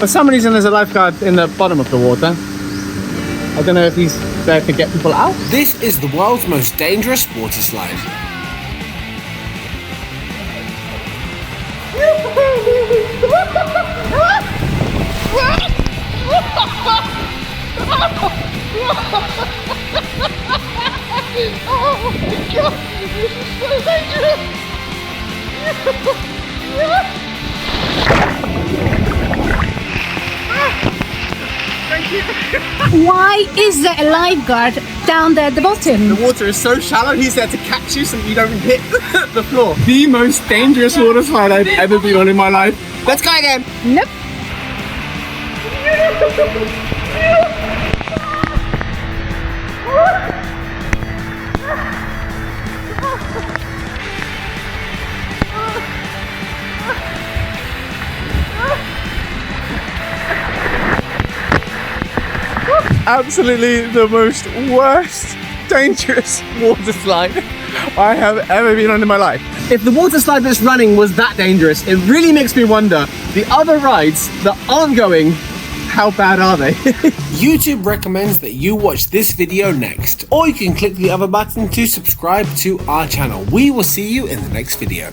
For some reason, there's a lifeguard in the bottom of the water. I don't know if he's there to get people out. This is the world's most dangerous water slide. Oh my god, this is so dangerous! Thank you. Why is there a lifeguard down there at the bottom? The water is so shallow, he's there to catch you so that you don't hit the floor. The most dangerous water slide I've ever been on in my life. Let's go again. Nope. Absolutely the most worst, dangerous water slide I have ever been on in my life. If the water slide that's running was that dangerous, it really makes me wonder, the other rides that aren't going, how bad are they? YouTube recommends that you watch this video next, or you can click the other button to subscribe to our channel. We will see you in the next video.